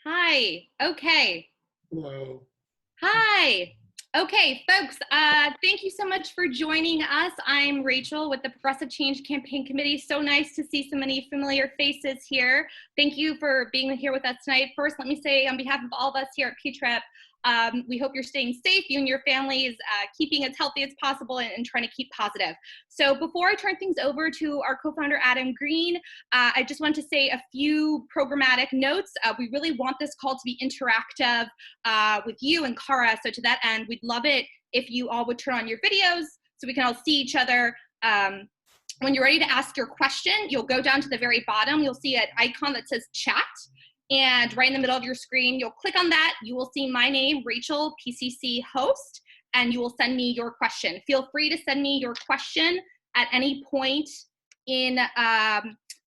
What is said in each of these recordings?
Hi. Okay. Hello. Hi. Okay, folks, thank you so much for joining us. I'm Rachel with the Progressive Change Campaign Committee. So nice to see so many familiar faces here. Thank you for being here with us tonight. First, let me say on behalf of all of us here at PTREP, we hope you're staying safe, you and your families, keeping as healthy as possible and trying to keep positive. So before I turn things over to our co-founder, Adam Green, I just want to say a few programmatic notes. We really want this call to be interactive with you and Cara. So to that end, we'd love it if you all would turn on your videos so we can all see each other. When you're ready to ask your question, you'll go down to the very bottom. You'll see an icon that says chat. And right in the middle of your screen, you'll click on that. You will see my name, Rachel, PCC host, and you will send me your question. Feel free to send me your question at any point in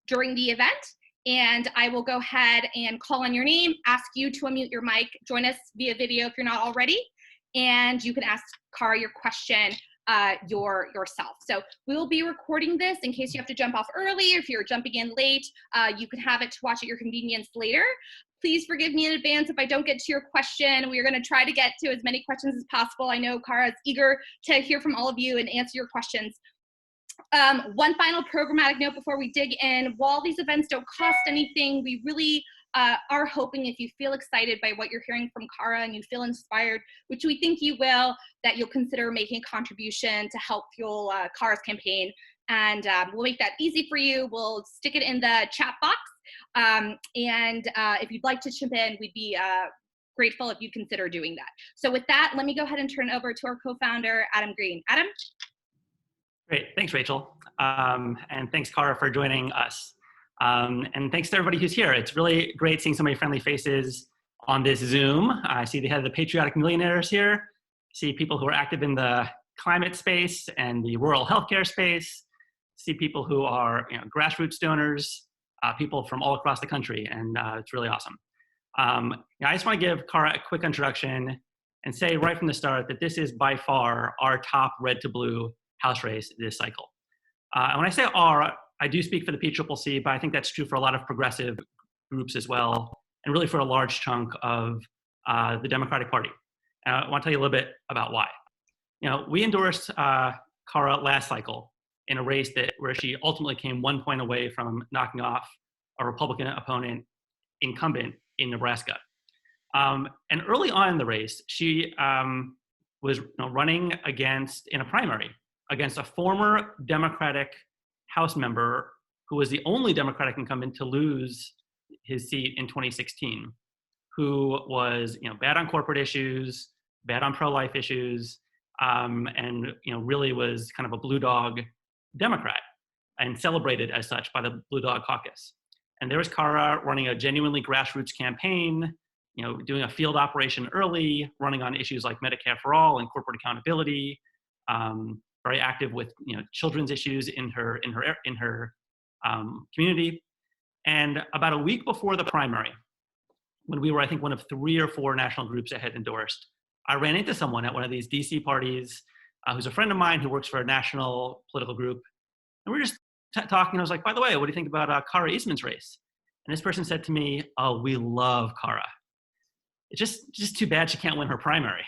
during the event. And I will go ahead and call on your name, ask you to unmute your mic, join us via video if you're not already, and you can ask Cara your question yourself. So we will be recording this in case you have to jump off early, or if you're jumping in late, you can have it to watch at your convenience later. Please forgive me in advance if I don't get to your question. We are gonna try to get to as many questions as possible. I know Cara is eager to hear from all of you and answer your questions. One final programmatic note before we dig in. While these events don't cost anything, we really are hoping if you feel excited by what you're hearing from Cara and you feel inspired, which we think you will, that you'll consider making a contribution to help fuel Cara's campaign. And we'll make that easy for you. We'll stick it in the chat box. If you'd like to chip in, we'd be grateful if you consider doing that. So with that, let me go ahead and turn it over to our co-founder, Adam Green. Adam? Great, thanks, Rachel. And thanks, Cara, for joining us. And thanks to everybody who's here. It's really great seeing so many friendly faces on this Zoom. I see the head of the Patriotic Millionaires here. I see people who are active in the climate space and the rural healthcare space. I see people who are grassroots donors, people from all across the country, and it's really awesome. I just want to give Cara a quick introduction and say right from the start that this is by far our top red to blue House race this cycle. And when I say our, I do speak for the PCCC, but I think that's true for a lot of progressive groups as well, and really for a large chunk of the Democratic Party. And I want to tell you a little bit about why. We endorsed Cara last cycle in a race where she ultimately came 1 point away from knocking off a Republican opponent incumbent in Nebraska. And early on in the race, she was running in a primary against a former Democratic House member who was the only Democratic incumbent to lose his seat in 2016, who was bad on corporate issues, bad on pro-life issues, and really was kind of a blue dog Democrat and celebrated as such by the Blue Dog Caucus. And there was Cara running a genuinely grassroots campaign, doing a field operation early, running on issues like Medicare for all and corporate accountability, very active with children's issues in her community. And about a week before the primary, when we were, I think, one of 3 or 4 national groups that had endorsed, I ran into someone at one of these DC parties who's a friend of mine who works for a national political group. And we were just talking. I was like, by the way, what do you think about Cara Eastman's race? And this person said to me, oh, we love Cara. It's just too bad she can't win her primary,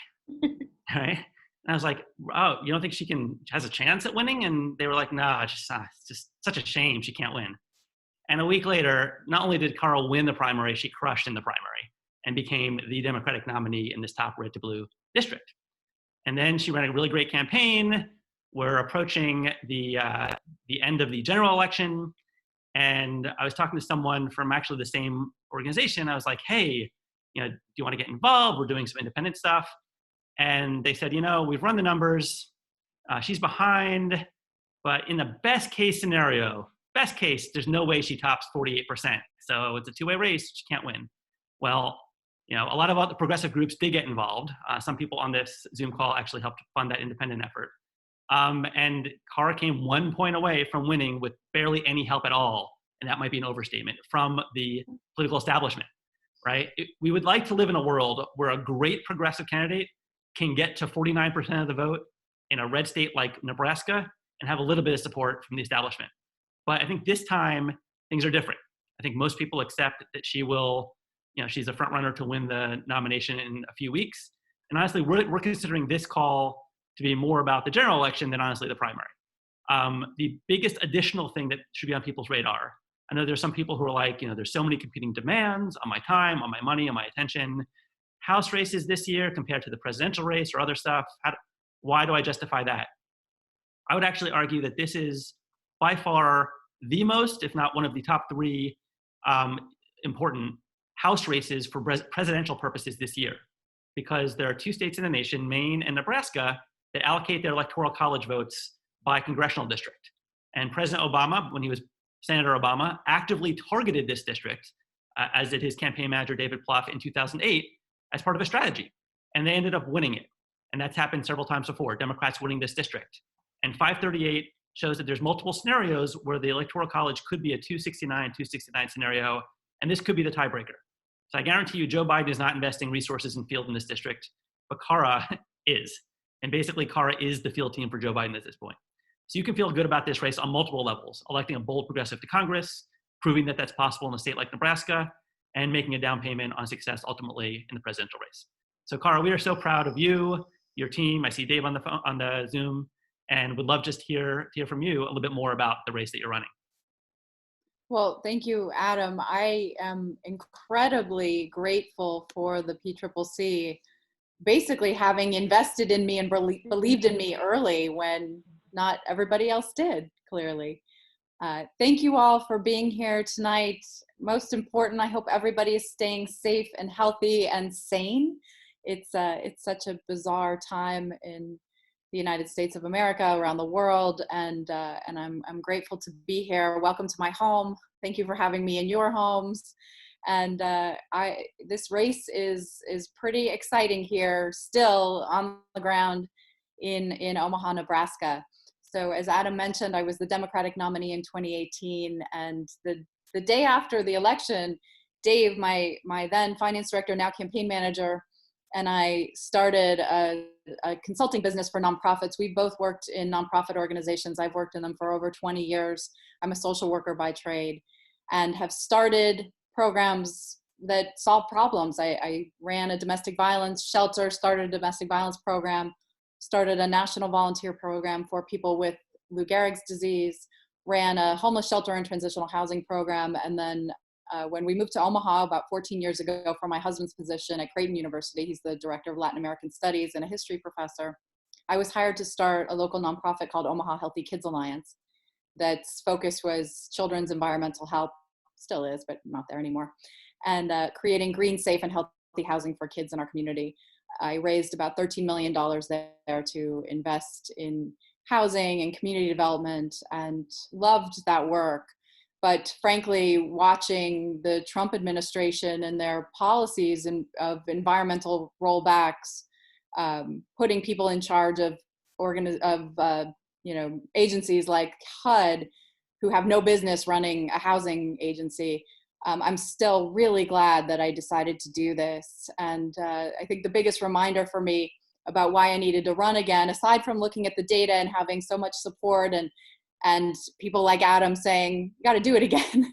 right? And I was like, oh, you don't think she has a chance at winning? And they were like, no, it's just such a shame she can't win. And a week later, not only did Cara win the primary, she crushed in the primary and became the Democratic nominee in this top red to blue district. And then she ran a really great campaign. We're approaching the end of the general election. And I was talking to someone from actually the same organization. I was like, hey, do you want to get involved? We're doing some independent stuff. And they said, we've run the numbers. She's behind, but in the best case scenario, there's no way she tops 48%. So it's a 2-way race. She can't win. Well, a lot of other progressive groups did get involved. Some people on this Zoom call actually helped fund that independent effort. And Cara came 1 point away from winning with barely any help at all. And that might be an overstatement from the political establishment, right? We would like to live in a world where a great progressive candidate can get to 49% of the vote in a red state like Nebraska and have a little bit of support from the establishment. But I think this time things are different. I think most people accept that she will she's a front runner to win the nomination in a few weeks. And honestly, we're considering this call to be more about the general election than honestly the primary. The biggest additional thing that should be on people's radar, I know there's some people who are like, there's so many competing demands on my time, on my money, on my attention. House races this year compared to the presidential race or other stuff, why do I justify that? I would actually argue that this is by far the most, if not one of the top three important House races for presidential purposes this year, because there are two states in the nation, Maine and Nebraska, that allocate their electoral college votes by congressional district. And President Obama, when he was Senator Obama, actively targeted this district, as did his campaign manager, David Plouffe, in 2008, as part of a strategy. And they ended up winning it. And that's happened several times before, Democrats winning this district. And 538 shows that there's multiple scenarios where the electoral college could be a 269 scenario, and this could be the tiebreaker. So I guarantee you Joe Biden is not investing resources in field in this district, but Kara is. And basically Kara is the field team for Joe Biden at this point. So you can feel good about this race on multiple levels, electing a bold progressive to Congress, proving that that's possible in a state like Nebraska, and making a down payment on success ultimately in the presidential race. So Kara, we are so proud of you, your team. I see Dave on the phone, on the Zoom, and would love just to hear from you a little bit more about the race that you're running. Well, thank you, Adam. I am incredibly grateful for the PCCC basically having invested in me and believed in me early when not everybody else did, clearly. Thank you all for being here tonight. Most important, I hope everybody is staying safe and healthy and sane. It's such a bizarre time in the United States of America, around the world, and I'm grateful to be here. Welcome to my home. Thank you for having me in your homes. And this race is pretty exciting here, still on the ground in Omaha, Nebraska. So as Adam mentioned, I was the Democratic nominee in 2018, and the day after the election, Dave, my then finance director, now campaign manager, and I started a consulting business for nonprofits. We both worked in nonprofit organizations. I've worked in them for over 20 years. I'm a social worker by trade, and have started programs that solve problems. I ran a domestic violence shelter, started a domestic violence program, started a national volunteer program for people with Lou Gehrig's disease, ran a homeless shelter and transitional housing program, and then when we moved to Omaha about 14 years ago for my husband's position at Creighton University, he's the director of Latin American Studies and a history professor, I was hired to start a local nonprofit called Omaha Healthy Kids Alliance. That's focus was children's environmental health, still is, but not there anymore, and creating green, safe, and healthy housing for kids in our community. I raised about $13 million there to invest in housing and community development, and loved that work. But frankly, watching the Trump administration and their policies of environmental rollbacks, putting people in charge of agencies like HUD, who have no business running a housing agency, I'm still really glad that I decided to do this. And I think the biggest reminder for me about why I needed to run again, aside from looking at the data and having so much support and people like Adam saying, you got to do it again,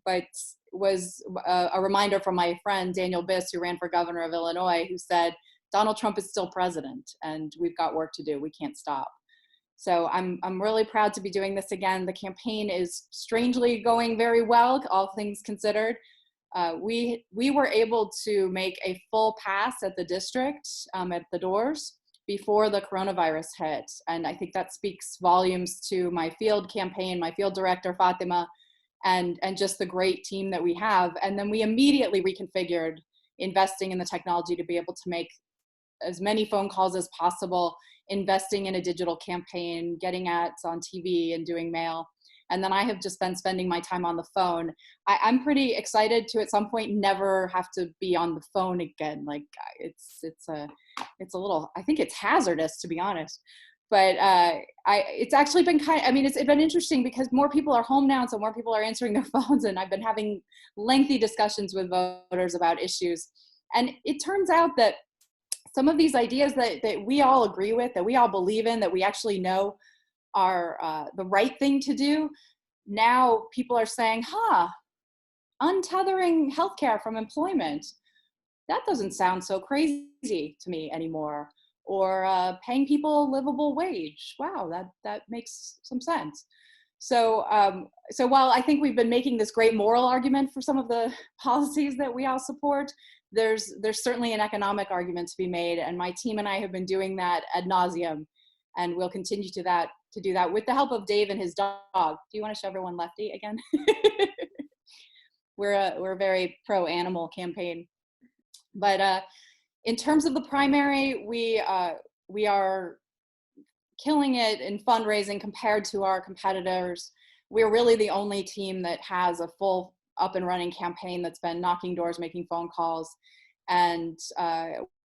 but was a reminder from my friend Daniel Biss, who ran for governor of Illinois, who said, Donald Trump is still president and we've got work to do. We can't stop. So I'm really proud to be doing this again. The campaign is strangely going very well, all things considered. We were able to make a full pass at the district, at the doors, before the coronavirus hit. And I think that speaks volumes to my field campaign, my field director, Fatima, and just the great team that we have. And then we immediately reconfigured, investing in the technology to be able to make as many phone calls as possible, investing in a digital campaign, getting ads on TV and doing mail. And then I have just been spending my time on the phone. I'm pretty excited to at some point never have to be on the phone again. Like it's a little, I think it's hazardous, to be honest. But it's actually been it's been interesting because more people are home now, so more people are answering their phones, and I've been having lengthy discussions with voters about issues. And it turns out that some of these ideas that we all agree with, that we all believe in, that we actually know are the right thing to do, now people are saying, untethering healthcare from employment, that doesn't sound so crazy to me anymore. Or paying people a livable wage. Wow, that makes some sense. So, so while I think we've been making this great moral argument for some of the policies that we all support, there's certainly an economic argument to be made, and my team and I have been doing that ad nauseum, and we'll continue to do that with the help of Dave and his dog. Do you want to show everyone Lefty again? We're a very pro-animal campaign. But in terms of the primary, we are killing it in fundraising compared to our competitors. We're really the only team that has a full up and running campaign that's been knocking doors, making phone calls. And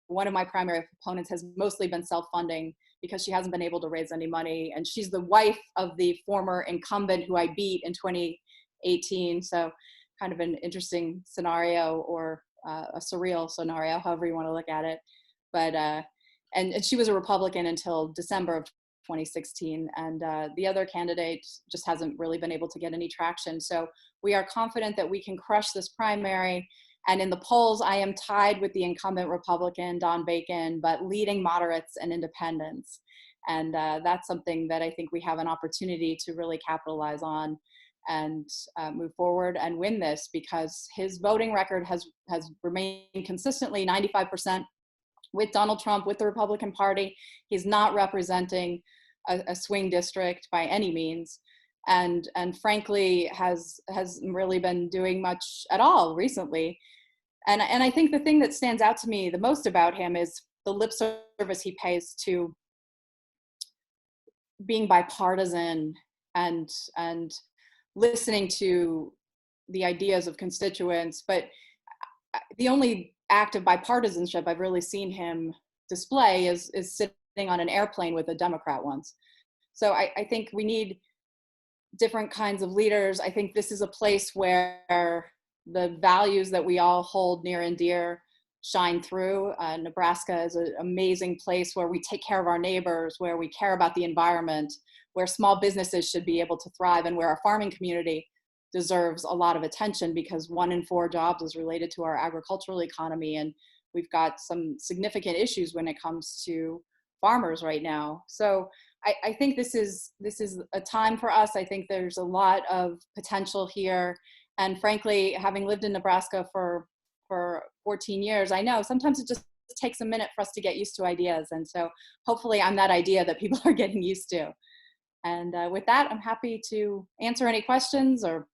one of my primary proponents has mostly been self-funding because she hasn't been able to raise any money. And she's the wife of the former incumbent who I beat in 2018. So kind of an interesting scenario, or a surreal scenario, however you want to look at it. But and she was a Republican until December of 2016, and the other candidate just hasn't really been able to get any traction. So we are confident that we can crush this primary. And in the polls, I am tied with the incumbent Republican, Don Bacon, but leading moderates and independents. And that's something that I think we have an opportunity to really capitalize on and move forward and win this, because his voting record has remained consistently 95% with Donald Trump, with the Republican Party. He's not representing a swing district by any means, and frankly has really been doing much at all recently. And I think the thing that stands out to me the most about him is the lip service he pays to being bipartisan and listening to the ideas of constituents. But the only act of bipartisanship I've really seen him display is sitting on an airplane with a Democrat once. So I think we need different kinds of leaders. I think this is a place where the values that we all hold near and dear shine through. Nebraska is an amazing place where we take care of our neighbors, where we care about the environment, where small businesses should be able to thrive, and where our farming community deserves a lot of attention, because 1 in 4 jobs is related to our agricultural economy. And we've got some significant issues when it comes to farmers right now. So I think this is a time for us. I think there's a lot of potential here. And frankly, having lived in Nebraska for 14 years, I know sometimes it just takes a minute for us to get used to ideas. And so hopefully I'm that idea that people are getting used to. And with that, I'm happy to answer any questions or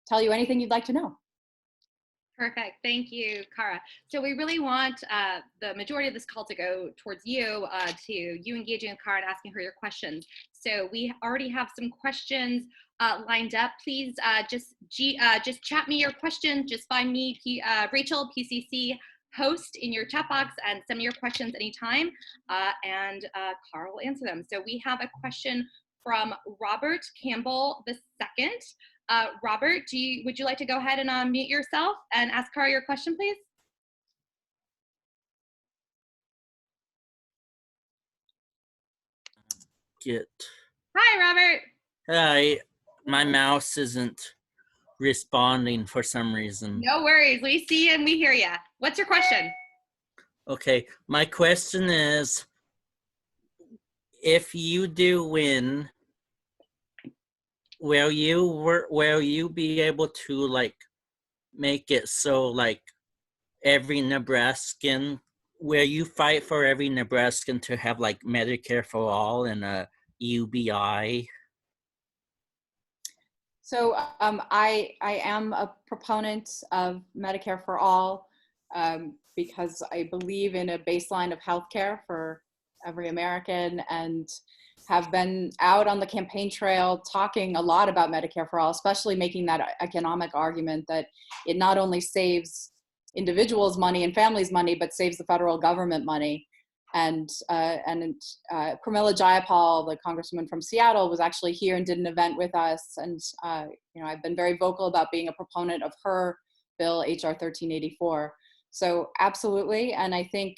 tell you anything you'd like to know. Perfect. Thank you, Cara. So we really want the majority of this call to go towards you, to you engaging with Cara and asking her your questions. So we already have some questions lined up. Please just chat me your questions. Just find me, Rachel, PCC host, in your chat box, and send me your questions anytime, and Cara will answer them. So we have a question from Robert Campbell II. Robert, would you like to go ahead and unmute yourself and ask Cara your question, please? Hi, Robert. Hi, my mouse isn't responding for some reason. No worries. We see you and we hear you. What's your question? Okay, my question is, if you do win, will you be able to like make it so like every Nebraskan, will you fight for every Nebraskan to have like Medicare for all and a UBI? So I am a proponent of Medicare for all, because I believe in a baseline of healthcare for every American, and have been out on the campaign trail talking a lot about Medicare for all, especially making that economic argument that it not only saves individuals money and families money, but saves the federal government money. And Pramila Jayapal, the congresswoman from Seattle, was actually here and did an event with us. And I've been very vocal about being a proponent of her bill, HR 1384. So absolutely. And I think,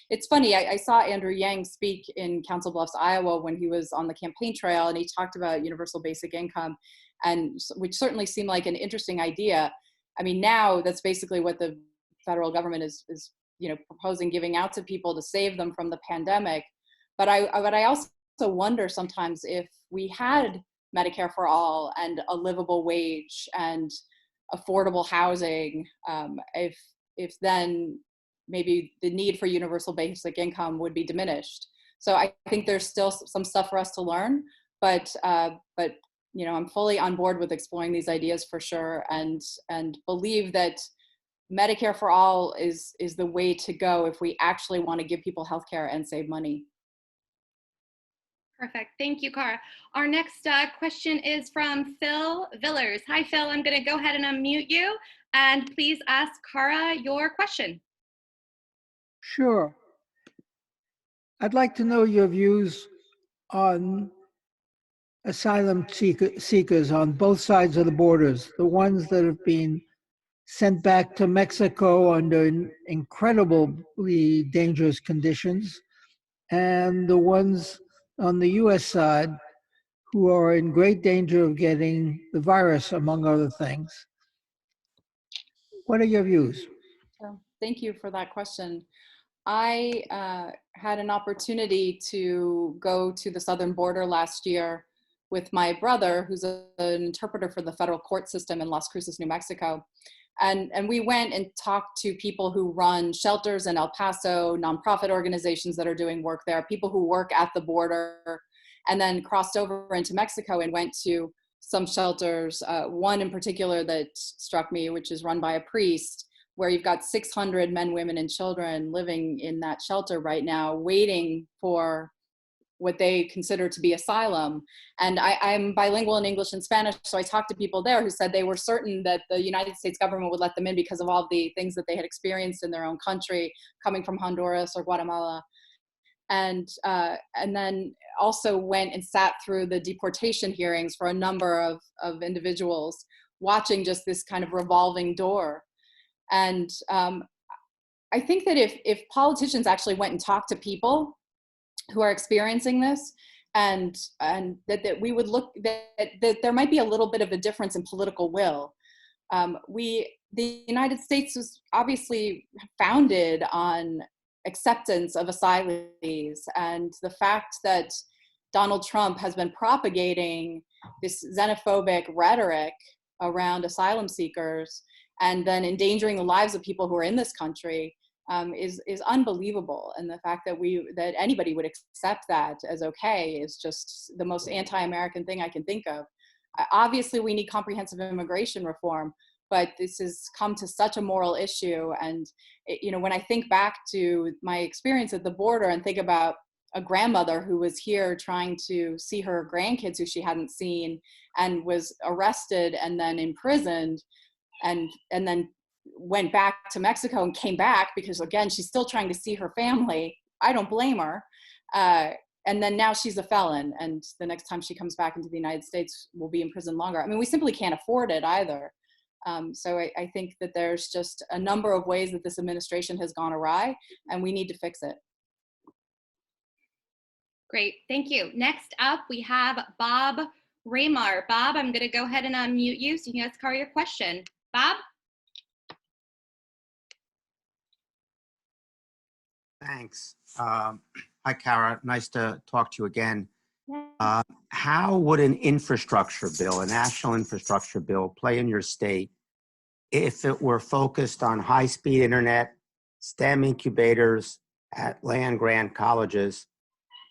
it's funny, I saw Andrew Yang speak in Council Bluffs, Iowa, when he was on the campaign trail, and he talked about universal basic income. and which certainly seemed like an interesting idea. I mean, now that's basically what the federal government is proposing, giving out to people to save them from the pandemic. But I also wonder sometimes if we had Medicare for all and a livable wage and affordable housing, if then maybe the need for universal basic income would be diminished. So I think there's still some stuff for us to learn, but I'm fully on board with exploring these ideas for sure, and believe that Medicare for all is the way to go if we actually want to give people healthcare and save money. Perfect. Thank you, Cara. Our next question is from Phil Villers. Hi, Phil. I'm going to go ahead and unmute you, and please ask Cara your question. Sure. I'd like to know your views on asylum seekers on both sides of the borders, the ones that have been sent back to Mexico under incredibly dangerous conditions, and the ones on the US side who are in great danger of getting the virus, among other things. What are your views? Thank you for that question. I had an opportunity to go to the southern border last year with my brother, who's an interpreter for the federal court system in Las Cruces, New Mexico. And we went and talked to people who run shelters in El Paso, nonprofit organizations that are doing work there, people who work at the border, and then crossed over into Mexico and went to some shelters, one in particular that struck me, which is run by a priest, where you've got 600 men, women, and children living in that shelter right now, waiting for what they consider to be asylum. And I'm bilingual in English and Spanish, so I talked to people there who said they were certain that the United States government would let them in because of all the things that they had experienced in their own country, coming from Honduras or Guatemala. And then also went and sat through the deportation hearings for a number of individuals, watching just this kind of revolving door. And I think that if politicians actually went and talked to people who are experiencing this, and that we would look, that there might be a little bit of a difference in political will. The United States was obviously founded on acceptance of asylees, and the fact that Donald Trump has been propagating this xenophobic rhetoric around asylum seekers and then endangering the lives of people who are in this country is unbelievable. And the fact that anybody would accept that as okay is just the most anti-American thing I can think of. Obviously, we need comprehensive immigration reform, but this has come to such a moral issue. And when I think back to my experience at the border and think about a grandmother who was here trying to see her grandkids who she hadn't seen and was arrested and then imprisoned, and then went back to Mexico and came back because, again, she's still trying to see her family. I don't blame her. And then now she's a felon, and the next time she comes back into the United States will be in prison longer. I mean, we simply can't afford it either. So I think that there's just a number of ways that this administration has gone awry, and we need to fix it. Great, thank you. Next up, we have Bob Raymar. Bob, I'm gonna go ahead and unmute you so you can ask Cara your question. Bob? Thanks. Hi, Cara. Nice to talk to you again. How would an infrastructure bill, a national infrastructure bill, play in your state if it were focused on high-speed internet, STEM incubators at land-grant colleges,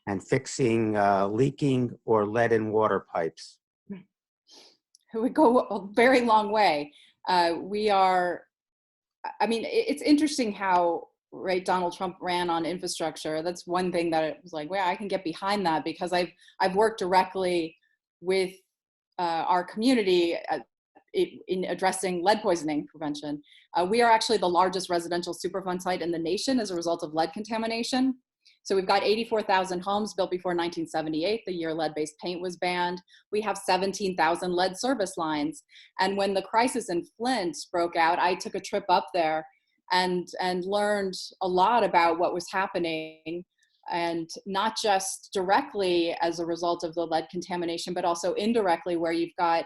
and fixing leaking or lead in water pipes? It would go a very long way. It's interesting how, right, Donald Trump ran on infrastructure. That's one thing that it was like, well, I can get behind that because I've worked directly with our community in addressing lead poisoning prevention. We are actually the largest residential Superfund site in the nation as a result of lead contamination. So we've got 84,000 homes built before 1978, the year lead-based paint was banned. We have 17,000 lead service lines. And when the crisis in Flint broke out, I took a trip up there and learned a lot about what was happening, and not just directly as a result of the lead contamination, but also indirectly, where you've got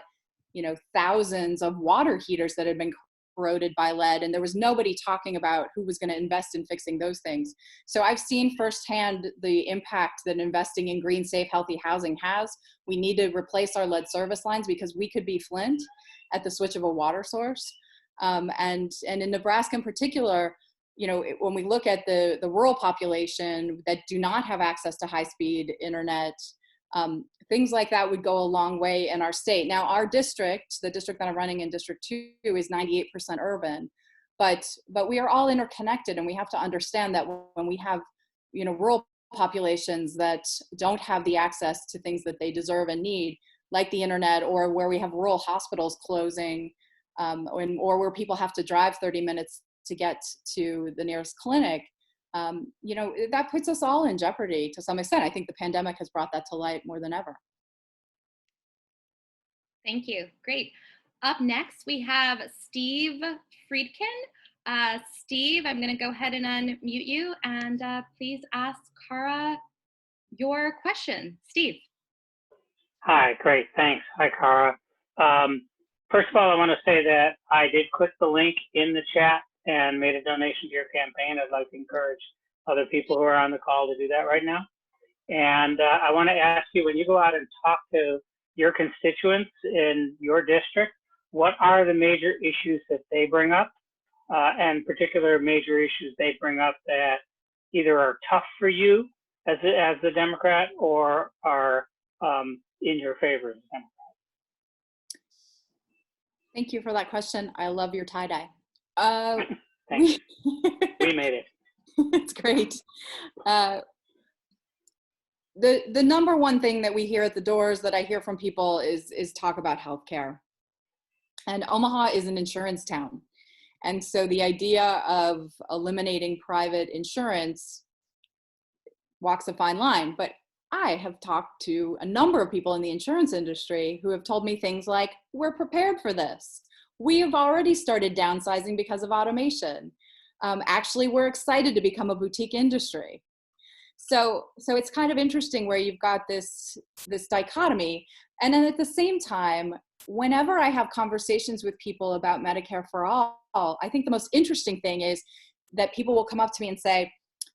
thousands of water heaters that had been corroded by lead, and there was nobody talking about who was going to invest in fixing those things. So I've seen firsthand the impact that investing in green, safe, healthy housing has. We need to replace our lead service lines because we could be Flint at the switch of a water source. And in Nebraska in particular, when we look at the rural population that do not have access to high-speed internet, things like that would go a long way in our state. Now, our district, the district that I'm running in, District 2, is 98% urban, but we are all interconnected, and we have to understand that when we have, rural populations that don't have the access to things that they deserve and need, like the internet, or where we have rural hospitals closing, or where people have to drive 30 minutes to get to the nearest clinic, that puts us all in jeopardy to some extent. I think the pandemic has brought that to light more than ever. Thank you. Great. Up next, we have Steve Friedkin. Steve, I'm going to go ahead and unmute you, and please ask Kara your question. Steve. Hi, great, thanks. Hi, Kara. First of all, I want to say that I did click the link in the chat and made a donation to your campaign. I'd like to encourage other people who are on the call to do that right now. And I want to ask you, when you go out and talk to your constituents in your district, what are the major issues that they bring up, and particular major issues they bring up that either are tough for you as the Democrat or are in your favor as a Democrat? Thank you for that question. I love your tie-dye. Thanks. We made it. It's great. The number one thing that we hear at the doors that I hear from people is talk about healthcare. And Omaha is an insurance town. And so the idea of eliminating private insurance walks a fine line. But I have talked to a number of people in the insurance industry who have told me things like, we're prepared for this. We have already started downsizing because of automation. Actually, we're excited to become a boutique industry. So it's kind of interesting where you've got this dichotomy. And then at the same time, whenever I have conversations with people about Medicare for All, I think the most interesting thing is that people will come up to me and say,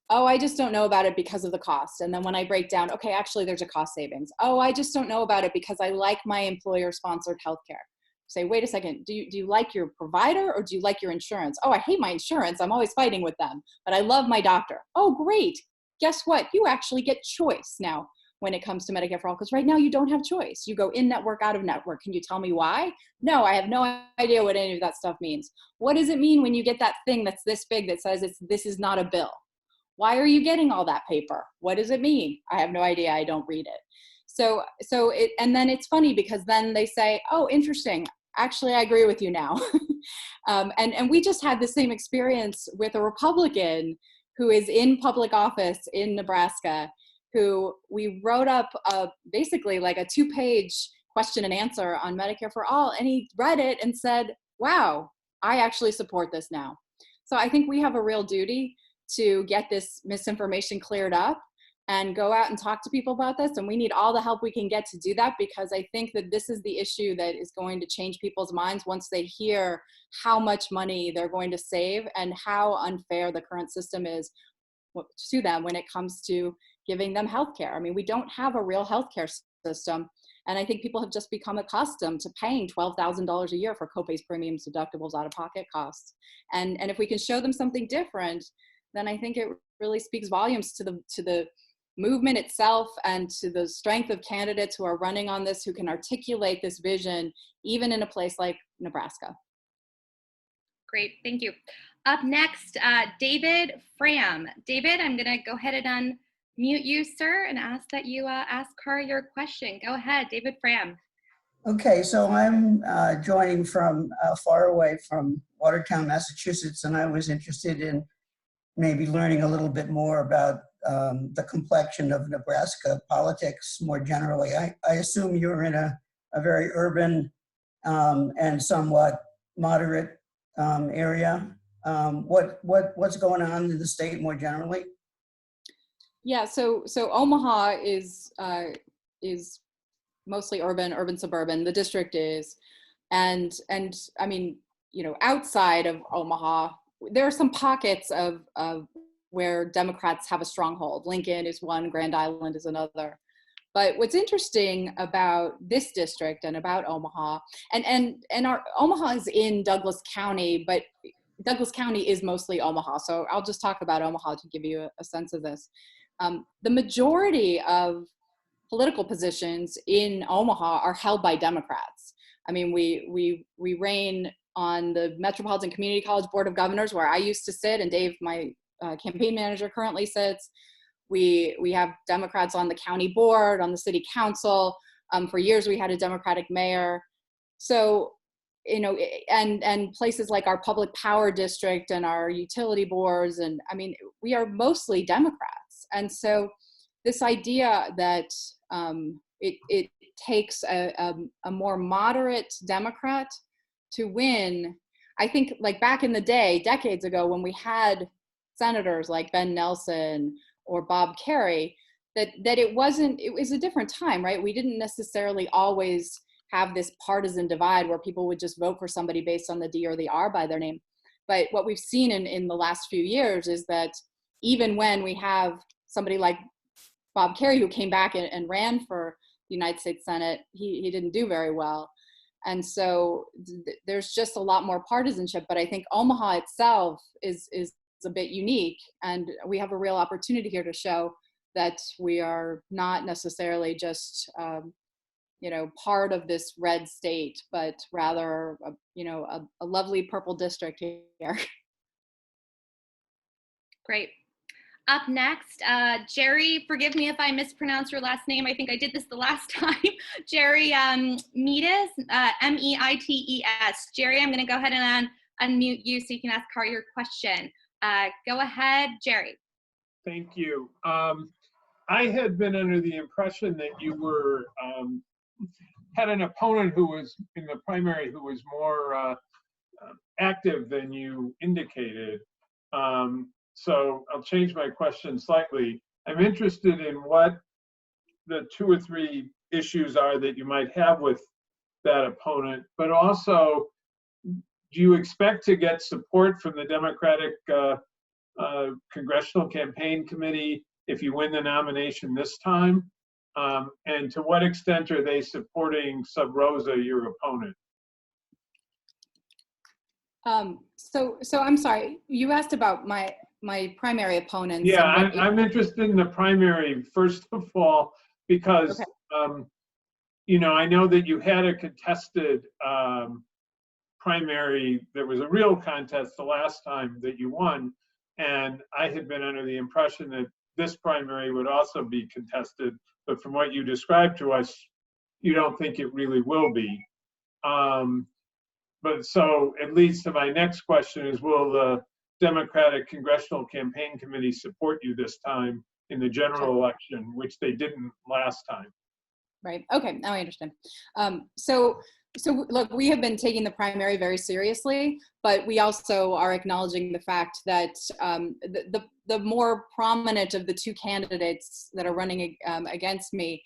oh, I just don't know about it because of the cost. And then when I break down, okay, actually there's a cost savings. Oh, I just don't know about it because I like my employer-sponsored healthcare. Say, wait a second, do you like your provider or do you like your insurance? Oh, I hate my insurance. I'm always fighting with them, but I love my doctor. Oh, great. Guess what? You actually get choice now when it comes to Medicare for All, because right now you don't have choice. You go in network, out of network. Can you tell me why? No, I have no idea what any of that stuff means. What does it mean when you get that thing that's this big that says this is not a bill? Why are you getting all that paper? What does it mean? I have no idea. I don't read it. And then it's funny because then they say, oh, interesting. Actually, I agree with you now. And we just had the same experience with a Republican who is in public office in Nebraska, who we wrote up basically like a 2-page question and answer on Medicare for All. And he read it and said, wow, I actually support this now. So I think we have a real duty to get this misinformation cleared up and go out and talk to people about this. And we need all the help we can get to do that, because I think that this is the issue that is going to change people's minds once they hear how much money they're going to save and how unfair the current system is to them when it comes to giving them healthcare. I mean, we don't have a real healthcare system. And I think people have just become accustomed to paying $12,000 a year for copays, premiums, deductibles, out-of-pocket costs. And if we can show them something different, then I think it really speaks volumes to the movement itself and to the strength of candidates who are running on this, who can articulate this vision, even in a place like Nebraska. Great, thank you. Up next, David Fram. David, I'm gonna go ahead and unmute you, sir, and ask that you ask her your question. Go ahead, David Fram. Okay, so I'm joining from far away from Watertown, Massachusetts, and I was interested in maybe learning a little bit more about the complexion of Nebraska politics more generally. I assume you're in a very urban and somewhat moderate area. What's going on in the state more generally? Yeah, so Omaha is mostly urban, suburban. The district is. And I mean, you know, outside of Omaha, there are some pockets of where Democrats have a stronghold. Lincoln is one, Grand Island is another. But what's interesting about this district and about Omaha, and our Omaha is in Douglas County, but Douglas County is mostly Omaha. So I'll just talk about Omaha to give you a sense of this. The majority of political positions in Omaha are held by Democrats. I mean, we reign on the Metropolitan Community College Board of Governors, where I used to sit, and Dave, my campaign manager, currently sits. We have Democrats on the county board, on the city council. For years, we had a Democratic mayor. So, you know, and places like our public power district and our utility boards, and I mean, we are mostly Democrats. And so this idea that it takes a more moderate Democrat to win, I think, like back in the day, decades ago, when we had senators like Ben Nelson or Bob Kerrey, that it was a different time, right? We didn't necessarily always have this partisan divide where people would just vote for somebody based on the D or the R by their name. But what we've seen in the last few years is that even when we have somebody like Bob Kerrey, who came back and ran for the United States Senate, he didn't do very well. And so there's just a lot more partisanship, but I think Omaha itself is a bit unique, and we have a real opportunity here to show that we are not necessarily just you know, part of this red state, but rather you know, a lovely purple district here. Great. Up next, Jerry, forgive me if I mispronounced your last name. I think I did this the last time. Jerry Meites, M-E-I-T-E-S. Jerry, I'm going to go ahead and unmute you so you can ask Cara your question. Go ahead, Jerry. Thank you. I had been under the impression that you were had an opponent who was in the primary who was more active than you indicated. So I'll change my question slightly. I'm interested in what the 2 or 3 issues are that you might have with that opponent, but also, do you expect to get support from the Democratic Congressional Campaign Committee if you win the nomination this time? And to what extent are they supporting Sub Rosa, your opponent? So I'm sorry, you asked about my primary opponents. Yeah, I'm interested in the primary, first of all, because, okay, you know, I know that you had a contested primary. There was a real contest the last time that you won, and I had been under the impression that this primary would also be contested, but from what you described to us, you don't think it really will be. But so it leads to my next question is, will the Democratic Congressional Campaign Committee support you this time in the general election, which they didn't last time? Right, okay, now I understand. So look, we have been taking the primary very seriously, but we also are acknowledging the fact that the more prominent of the 2 candidates that are running against me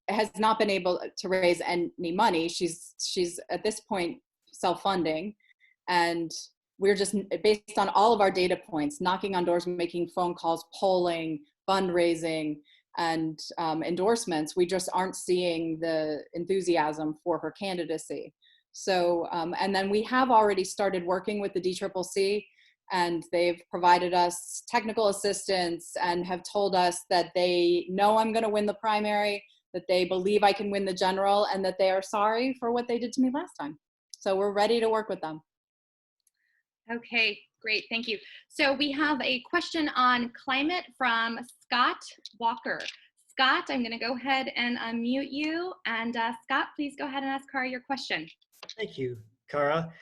has not been able to raise any money. She's at this point self-funding, and we're just, based on all of our data points, knocking on doors, making phone calls, polling, fundraising, and endorsements, we just aren't seeing the enthusiasm for her candidacy. So, and then we have already started working with the DCCC, and they've provided us technical assistance and have told us that they know I'm going to win the primary, that they believe I can win the general, and that they are sorry for what they did to me last time. So we're ready to work with them. Okay, great, thank you. So we have a question on climate from Scott Walker. Scott, I'm gonna go ahead and unmute you. And Scott, please go ahead and ask Cara your question. Thank you, Cara.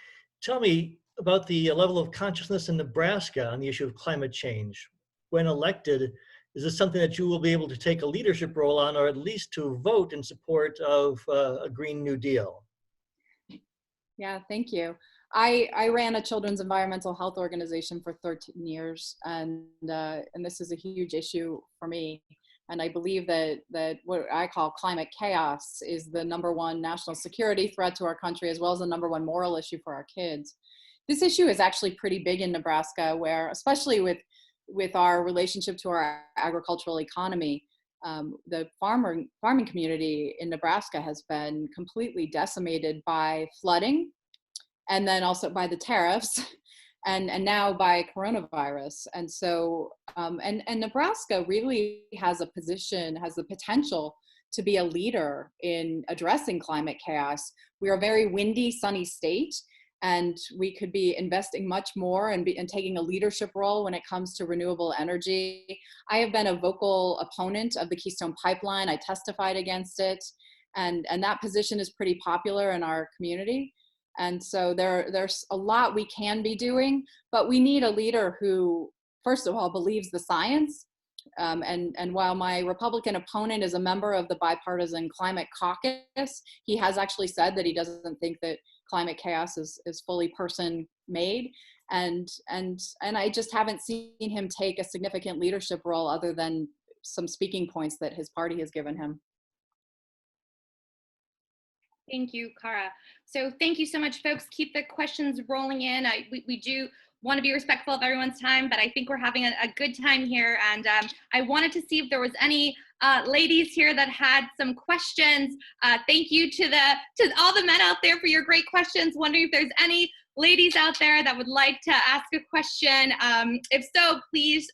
Tell me about the level of consciousness in Nebraska on the issue of climate change. When elected, is this something that you will be able to take a leadership role on, or at least to vote in support of a Green New Deal? Yeah, thank you. I ran a children's environmental health organization for 13 years, and this is a huge issue for me. And I believe that what I call climate chaos is the #1 national security threat to our country, as well as the #1 moral issue for our kids. This issue is actually pretty big in Nebraska, where, especially with our relationship to our agricultural economy, the farming community in Nebraska has been completely decimated by flooding, and then also by the tariffs, and now by coronavirus. And so, and Nebraska really has the potential to be a leader in addressing climate chaos. We are a very windy, sunny state, and we could be investing much more and taking a leadership role when it comes to renewable energy. I have been a vocal opponent of the Keystone Pipeline. I testified against it, and that position is pretty popular in our community. And so there's a lot we can be doing, but we need a leader who, first of all, believes the science. And while my Republican opponent is a member of the Bipartisan Climate Caucus, he has actually said that he doesn't think that climate chaos is fully person-made. And I just haven't seen him take a significant leadership role other than some speaking points that his party has given him. Thank you, Cara. So thank you so much, folks. Keep the questions rolling in. We do want to be respectful of everyone's time, but I think we're having a good time here. And I wanted to see if there was any ladies here that had some questions. Thank you to all the men out there for your great questions. Wondering if there's any ladies out there that would like to ask a question. If so, please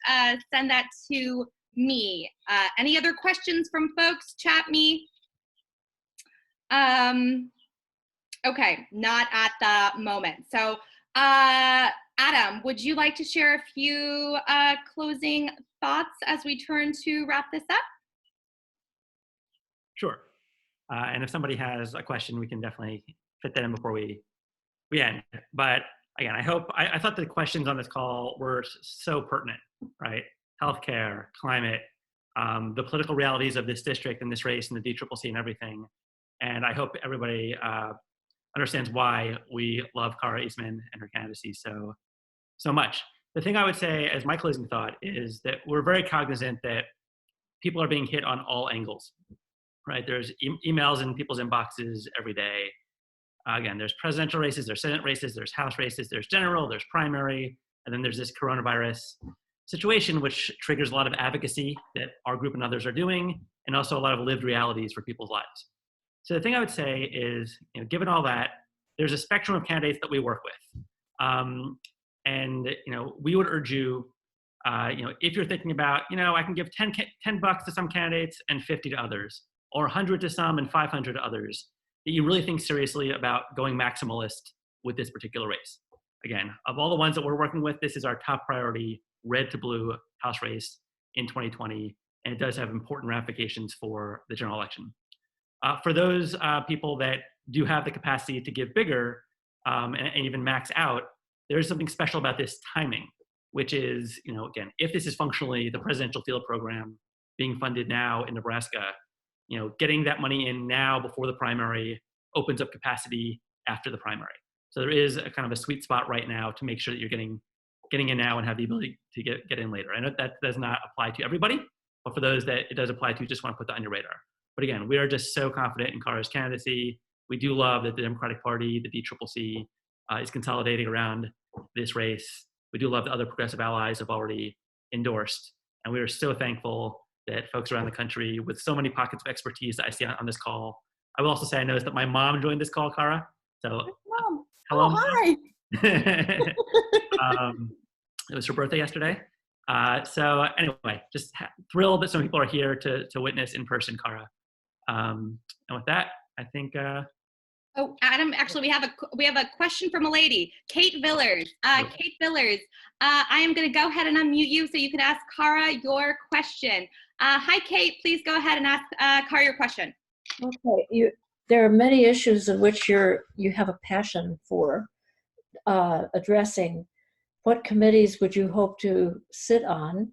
send that to me. Any other questions from folks? Chat me. Okay, not at the moment. So, Adam, would you like to share a few closing thoughts as we turn to wrap this up? Sure. And if somebody has a question, we can definitely fit that in before we end. But again, I thought the questions on this call were so pertinent, right? Healthcare, climate, the political realities of this district and this race and the DCCC and everything. And I hope everybody understands why we love Cara Eastman and her candidacy so much. The thing I would say as my closing thought is that we're very cognizant that people are being hit on all angles, right? There's emails in people's inboxes every day. Again, there's presidential races, there's Senate races, there's House races, there's general, there's primary, and then there's this coronavirus situation, which triggers a lot of advocacy that our group and others are doing, and also a lot of lived realities for people's lives. So the thing I would say is, given all that, there's a spectrum of candidates that we work with. And we would urge you, if you're thinking about, I can give $10 to some candidates and 50 to others, or 100 to some and 500 to others, that you really think seriously about going maximalist with this particular race. Again, of all the ones that we're working with, this is our top priority, red to blue House race in 2020, and it does have important ramifications for the general election. For those people that do have the capacity to give bigger and even max out, there's something special about this timing, which is, again, if this is functionally the presidential field program being funded now in Nebraska, getting that money in now before the primary opens up capacity after the primary. So there is a kind of a sweet spot right now to make sure that you're getting in now and have the ability to get in later. I know that does not apply to everybody, but for those that it does apply to, just want to put that on your radar. But again, we are just so confident in Cara's candidacy. We do love that the Democratic Party, the DCCC, is consolidating around this race. We do love that other progressive allies have already endorsed. And we are so thankful that folks around the country with so many pockets of expertise that I see on this call. I will also say I noticed that my mom joined this call, Cara. So, Mom. Hello, oh, hi. It was her birthday yesterday. So anyway, just thrilled that some people are here to witness in person, Cara. And with that, I think. Oh, Adam, actually, we have a question from a lady, Kate Villers. Kate Villers, I am going to go ahead and unmute you so you can ask Cara your question. Hi, Kate. Please go ahead and ask Cara your question. Okay, there are many issues of which you have a passion for addressing. What committees would you hope to sit on,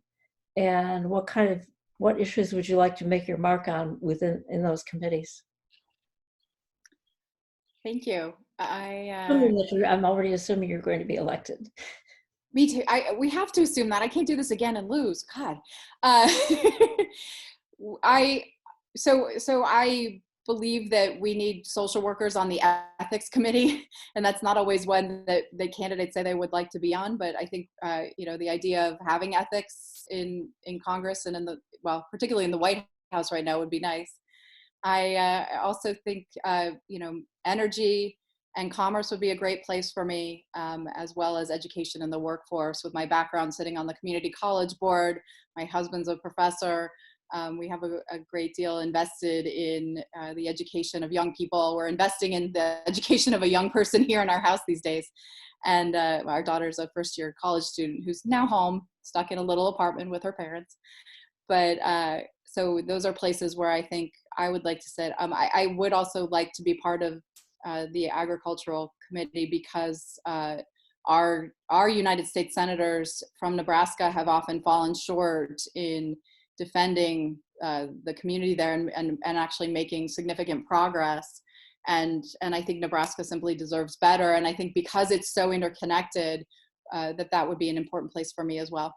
and what issues would you like to make your mark on in those committees? Thank you. I'm already assuming you're going to be elected. Me too. We have to assume that. I can't do this again and lose. God. I believe that we need social workers on the ethics committee, and that's not always one that the candidates say they would like to be on. But I think the idea of having ethics in Congress and particularly in the White House right now would be nice. I also think energy and commerce would be a great place for me, as well as education in the workforce. With my background sitting on the community college board, my husband's a professor. We have a great deal invested in the education of young people. We're investing in the education of a young person here in our house these days. And our daughter's a first-year college student who's now home, stuck in a little apartment with her parents. But so those are places where I think I would like to sit. I would also like to be part of the agricultural committee, because our United States senators from Nebraska have often fallen short in defending the community there and actually making significant progress. And I think Nebraska simply deserves better. And I think because it's so interconnected, that would be an important place for me as well.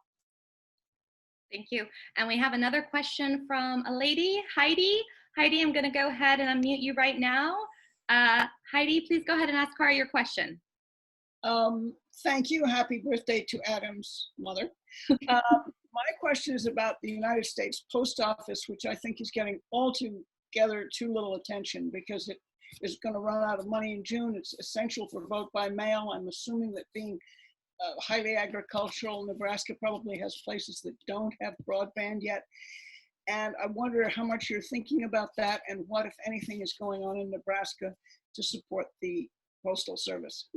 Thank you. And we have another question from a lady, Heidi. Heidi, I'm going to go ahead and unmute you right now. Heidi, please go ahead and ask Cara your question. Thank you. Happy birthday to Adam's mother. My question is about the United States Post Office, which I think is getting altogether too little attention because it is going to run out of money in June. It's essential for vote by mail. I'm assuming that being highly agricultural, Nebraska probably has places that don't have broadband yet. And I wonder how much you're thinking about that and what, if anything, is going on in Nebraska to support the Postal Service.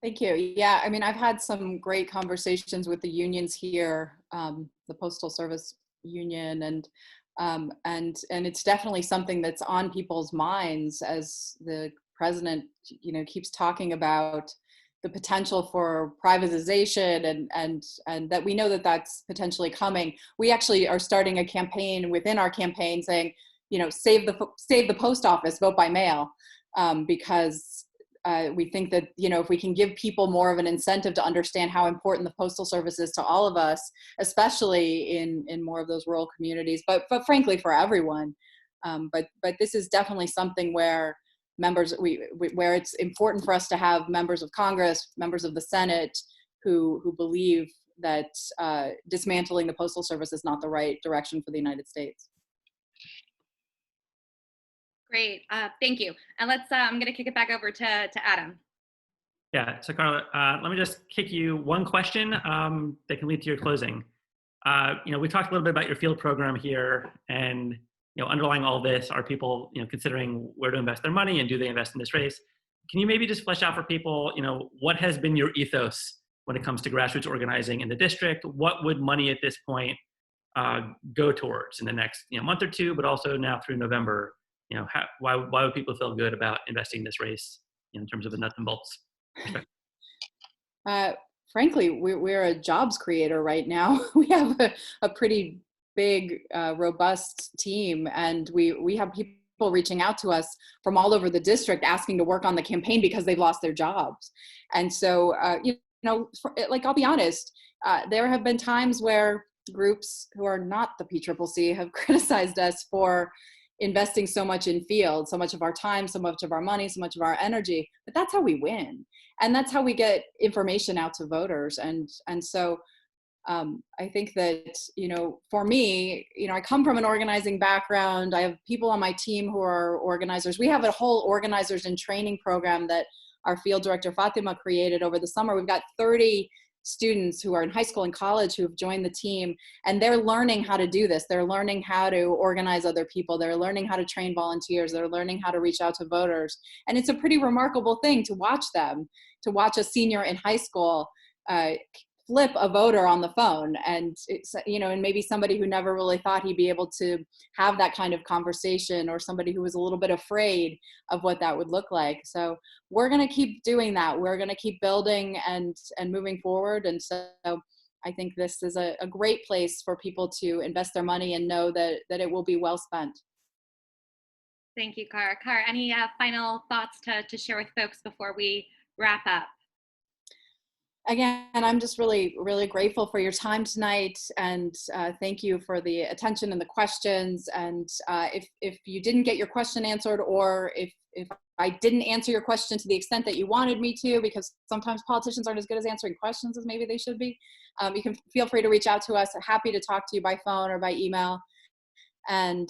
Thank you. Yeah, I mean, I've had some great conversations with the unions here, the Postal Service Union, and it's definitely something that's on people's minds as the president, keeps talking about the potential for privatization and that we know that that's potentially coming. We actually are starting a campaign within our campaign saying, save the post office, vote by mail, because we think that, if we can give people more of an incentive to understand how important the Postal Service is to all of us, especially in more of those rural communities, but frankly for everyone. But this is definitely something where where it's important for us to have members of Congress, members of the Senate who believe that dismantling the Postal Service is not the right direction for the United States. Great, thank you. And I'm gonna kick it back over to Adam. Yeah, so Carla, let me just kick you one question that can lead to your closing. We talked a little bit about your field program here, and underlying all this are people, considering where to invest their money and do they invest in this race. Can you maybe just flesh out for people, what has been your ethos when it comes to grassroots organizing in the district? What would money at this point go towards in the next month or two, but also now through November? Why would people feel good about investing in this race in terms of the nuts and bolts? Frankly, we're a jobs creator right now. We have a pretty big, robust team, and we have people reaching out to us from all over the district asking to work on the campaign because they've lost their jobs. And so, I'll be honest, there have been times where groups who are not the PCCC have criticized us for investing so much in field, so much of our time, so much of our money, so much of our energy, but that's how we win. And that's how we get information out to voters. And so I think that, for me, I come from an organizing background. I have people on my team who are organizers. We have a whole organizers and training program that our field director, Fatima, created over the summer. We've got 30 students who are in high school and college who have joined the team, and they're learning how to do this. They're learning how to organize other people. They're learning how to train volunteers. They're learning how to reach out to voters. And it's a pretty remarkable thing to watch them, to watch a senior in high school flip a voter on the phone. And it's, and maybe somebody who never really thought he'd be able to have that kind of conversation, or somebody who was a little bit afraid of what that would look like. So we're going to keep doing that. We're going to keep building and moving forward. And so I think this is a great place for people to invest their money and know that it will be well spent. Thank you, Cara. Cara, any final thoughts to share with folks before we wrap up? again, I'm just really, really grateful for your time tonight, and thank you for the attention and the questions. And if you didn't get your question answered, or if I didn't answer your question to the extent that you wanted me to, because sometimes politicians aren't as good as answering questions as maybe they should be, you can feel free to reach out to us. Happy to talk to you by phone or by email. And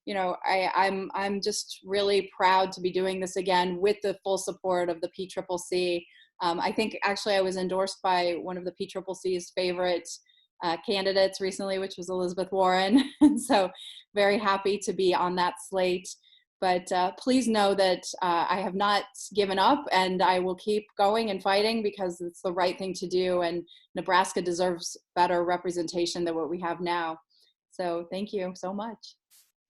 you know, I'm just really proud to be doing this again with the full support of the PCCC. I think actually I was endorsed by one of the PCCC's favorite candidates recently, which was Elizabeth Warren. And so very happy to be on that slate. But please know that I have not given up, and I will keep going and fighting because it's the right thing to do. And Nebraska deserves better representation than what we have now. So thank you so much.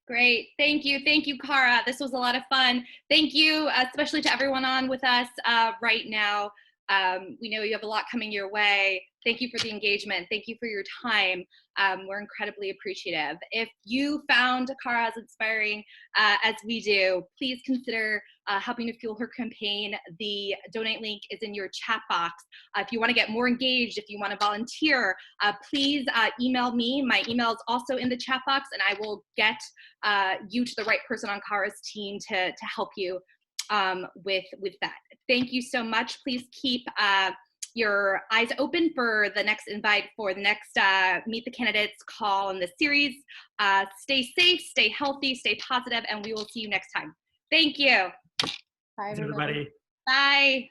Great. Thank you. Thank you, Cara. This was a lot of fun. Thank you, especially to everyone on with us right now. We know you have a lot coming your way. Thank you for the engagement. Thank you for your time. We're incredibly appreciative. If you found Cara as inspiring as we do, please consider helping to fuel her campaign. The donate link is in your chat box. If you want to get more engaged, if you want to volunteer, please email me. My email is also in the chat box, and I will get you to the right person on Cara's team to help you with that. Thank you so much. Please keep your eyes open for the next invite for the next Meet the Candidates call in the series. Stay safe, stay healthy, stay positive, and we will see you next time. Thank you. Bye, everybody. Bye.